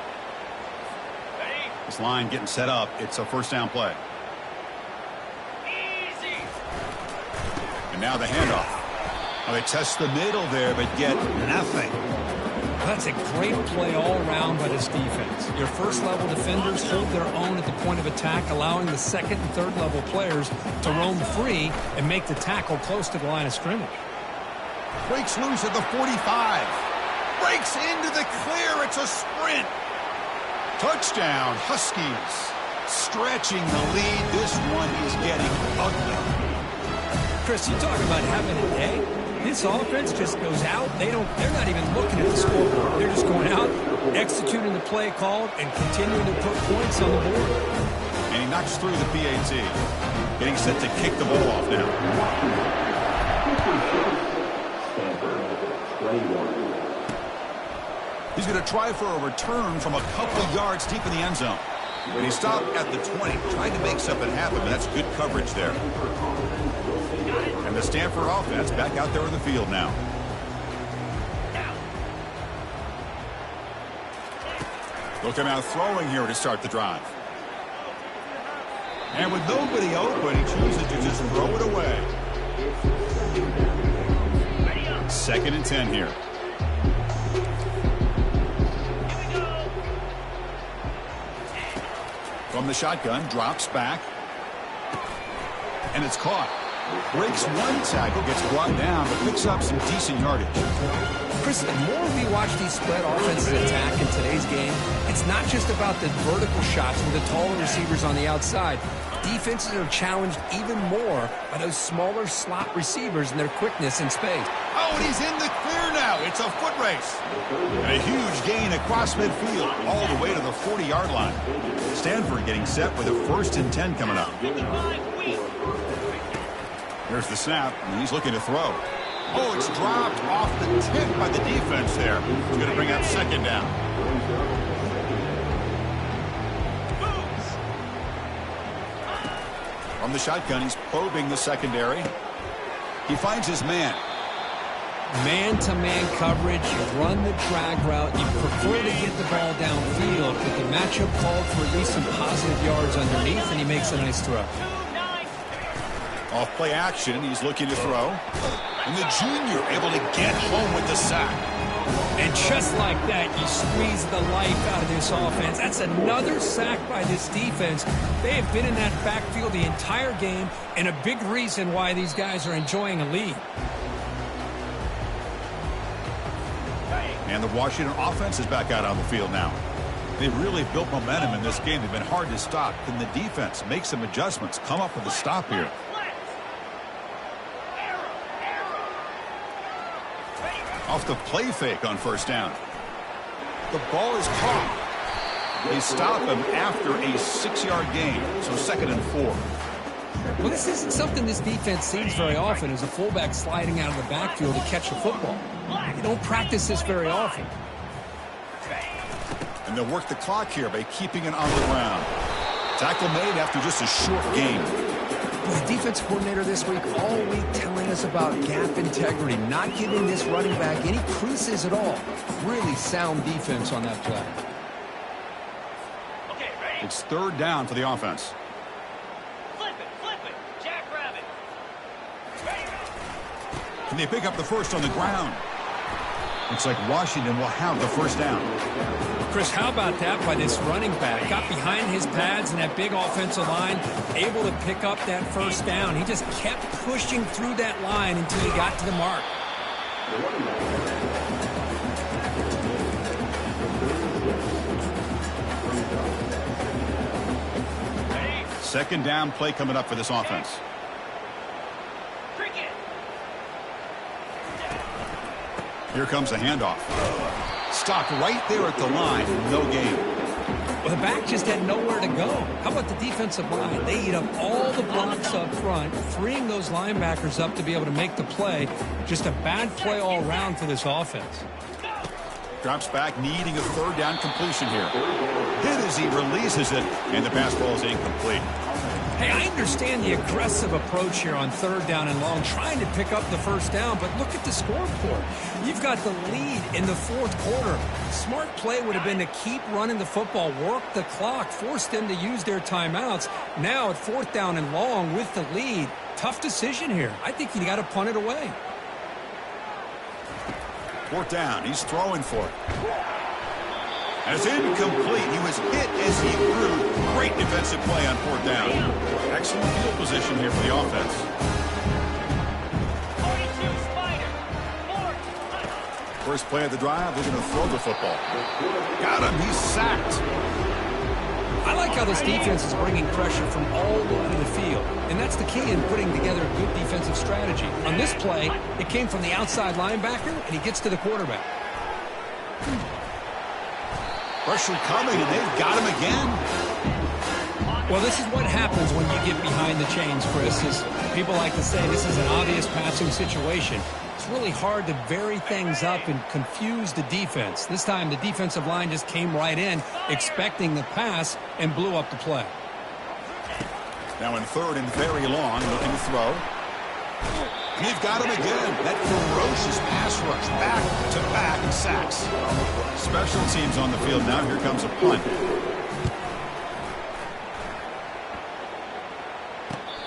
This line getting set up. It's a first down play. And now the handoff. Well, they test the middle there, but get nothing. That's a great play all around by this defense. Your first-level defenders hold their own at the point of attack, allowing the second and third-level players to roam free and make the tackle close to the line of scrimmage. Breaks loose at the 45. Breaks into the clear. It's a sprint. Touchdown, Huskies. Stretching the lead. This one is getting ugly. Chris, you talk about having a day. This offense just goes out. They're not even looking at the scoreboard. They're just going out, executing the play called, and continuing to put points on the board. And he knocks through the PAT. Getting set to kick the ball off now. He's going to try for a return from a couple yards deep in the end zone. And he stopped at the 20, trying to make something happen, but that's good coverage there. And the Stanford offense back out there in the field now. They'll come out throwing here to start the drive. And with nobody open, he chooses to just throw it away. 2nd and 10 here. From the shotgun, drops back. And it's caught. Breaks one tackle, gets brought down, but picks up some decent yardage. Chris, the more we watch these spread offenses attack in today's game, it's not just about the vertical shots with the taller receivers on the outside. Defenses are challenged even more by those smaller slot receivers and their quickness in space. Oh, and he's in the clear now. It's a foot race. And a huge gain across midfield, all the way to the 40-yard line. Stanford getting set with a 1st and 10 coming up. There's the snap, and he's looking to throw. Oh, it's dropped off the tip by the defense there. He's going to bring out 2nd down. From the shotgun, he's probing the secondary. He finds his man. Man-to-man coverage, you run the drag route, you prefer to get the ball downfield, but the matchup called for at least some positive yards underneath, and he makes a nice throw. Off play action, he's looking to throw. And the junior able to get home with the sack. And just like that, you squeeze the life out of this offense. That's another sack by this defense. They have been in that backfield the entire game, and a big reason why these guys are enjoying a lead. And the Washington offense is back out on the field now. They've really built momentum in this game. They've been hard to stop. Can the defense make some adjustments, come up with a stop here? Off the play fake on 1st down. The ball is caught. They stop him after a 6-yard gain, so 2nd and 4. Well, this isn't something this defense sees very often, as a fullback sliding out of the backfield to catch the football. You don't practice this very often. And they'll work the clock here by keeping it on the ground. Tackle made after just a short gain. The defense coordinator this week all week telling us about gap integrity, not giving this running back any creases at all. Really sound defense on that play. It's 3rd down for the offense. Flip it, jackrabbit. Can they pick up the first on the ground? Looks like Washington will have the 1st down. Chris, how about that by this running back? Got behind his pads and that big offensive line, able to pick up that 1st down. He just kept pushing through that line until he got to the mark. Second down play coming up for this offense. Cricket. Here comes the handoff. Stopped right there at the line. No gain. Well, the back just had nowhere to go. How about the defensive line? They eat up all the blocks up front, freeing those linebackers up to be able to make the play. Just a bad play all around for this offense. Drops back, needing a third down completion here. Hit as he releases it, and the pass ball is incomplete. Hey, I understand the aggressive approach here on third down and long, trying to pick up the first down, but look at the scoreboard. You've got the lead in the fourth quarter. Smart play would have been to keep running the football, work the clock, force them to use their timeouts. Now at fourth down and long with the lead, tough decision here. I think you got to punt it away. Fourth down, he's throwing for it. As incomplete, he was hit as he threw. Great defensive play on fourth down. Excellent field position here for the offense. 42 Spider. First play of the drive, they're going to throw the football. Got him, he's sacked. I like how this defense is bringing pressure from all over the field, and that's the key in putting together a good defensive strategy. On this play, it came from the outside linebacker, and he gets to the quarterback. Pressure coming, and they've got him again. Well, this is what happens when you get behind the chains, Chris. People like to say this is an obvious passing situation. It's really hard to vary things up and confuse the defense. This time, the defensive line just came right in, expecting the pass, and blew up the play. Now in third and very long, looking to throw. And you've got him again. That ferocious pass rush, back-to-back sacks. Special teams on the field now. Here comes a punt.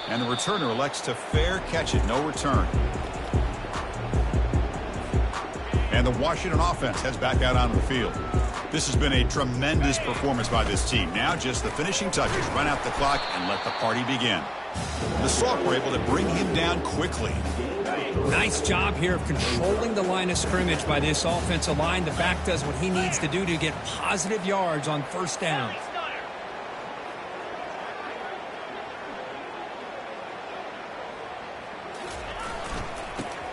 And the returner elects to fair catch it. No return. And the Washington offense heads back out onto the field. This has been a tremendous performance by this team. Now just the finishing touches. Run out the clock and let the party begin. The Sauk were able to bring him down quickly. Nice job here of controlling the line of scrimmage by this offensive line. The back does what he needs to do to get positive yards on first down.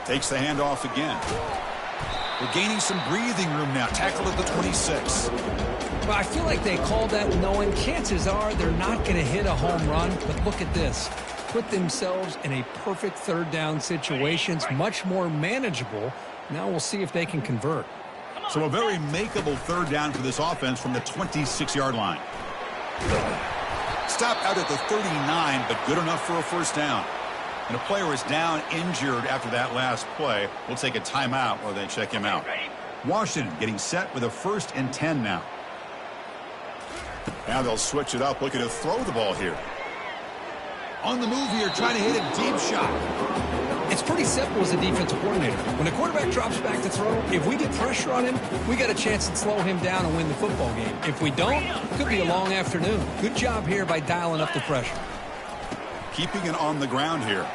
Takes the handoff again. We're gaining some breathing room now. Tackle at the 26. Well, I feel like they called that knowing chances are they're not going to hit a home run. But look at this. Put themselves in a perfect third down situation. It's much more manageable. Now we'll see if they can convert. So a very makeable third down for this offense from the 26-yard line. Stop out at the 39, but good enough for a first down. And a player is down injured after that last play. We'll take a timeout while they check him out. Washington getting set with a 1st and 10 now. Now they'll switch it up, looking to throw the ball here. On the move here, trying to hit a deep shot. It's pretty simple as a defensive coordinator. When the quarterback drops back to throw, if we get pressure on him, we got a chance to slow him down and win the football game. If we don't, it could be a long afternoon. Good job here by dialing up the pressure. Keeping it on the ground here.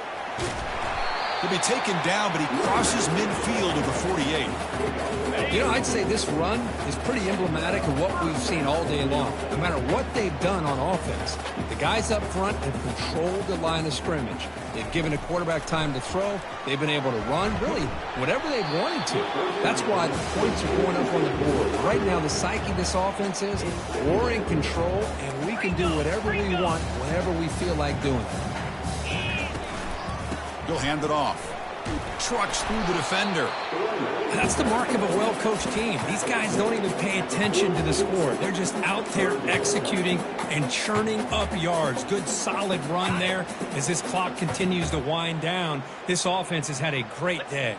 He'll be taken down, but he crosses midfield of the 48. You know, I'd say this run is pretty emblematic of what we've seen all day long. No matter what they've done on offense, the guys up front have controlled the line of scrimmage. They've given a quarterback time to throw. They've been able to run, really, whatever they've wanted to. That's why the points are going up on the board. Right now, the psyche of this offense is we're in control, and we can do whatever we want whenever we feel like doing it. He'll hand it off. Trucks through the defender. That's the mark of a well-coached team. These guys don't even pay attention to the score. They're just out there executing and churning up yards. Good, solid run there. As this clock continues to wind down, this offense has had a great day.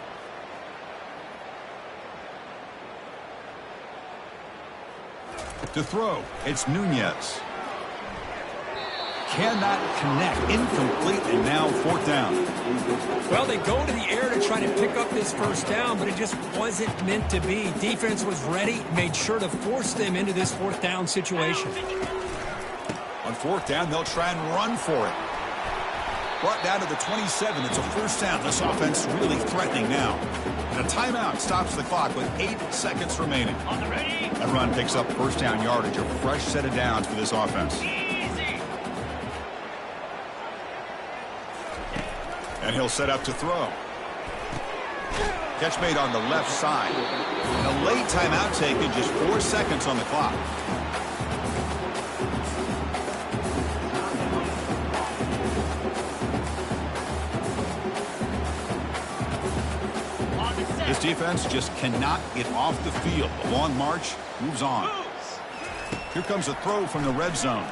To throw, it's Nunez. Cannot connect. Incomplete, and now 4th down. Well, they go to the air to try to pick up this first down, but it just wasn't meant to be. Defense was ready, made sure to force them into this 4th down situation. On 4th down, they'll try and run for it. Brought down to the 27. It's a first down. This offense really threatening now. And a timeout stops the clock with 8 seconds remaining. That run picks up first down yardage. A fresh set of downs for this offense. And he'll set up to throw. Catch made on the left side. And a late timeout taken, just 4 seconds on the clock. This defense just cannot get off the field. The long march moves on. Here comes a throw from the red zone.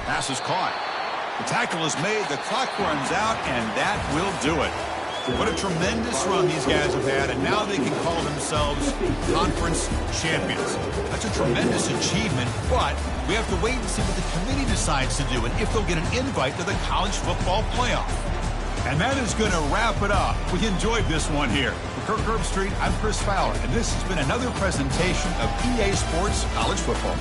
Pass is caught. The tackle is made. The clock runs out, and that will do it. What a tremendous run these guys have had, and now they can call themselves conference champions. That's a tremendous achievement, but we have to wait and see what the committee decides to do and if they'll get an invite to the college football playoff. And that is going to wrap it up. We enjoyed this one here. For Kirk Herbstreit, I'm Chris Fowler, and this has been another presentation of EA Sports College Football.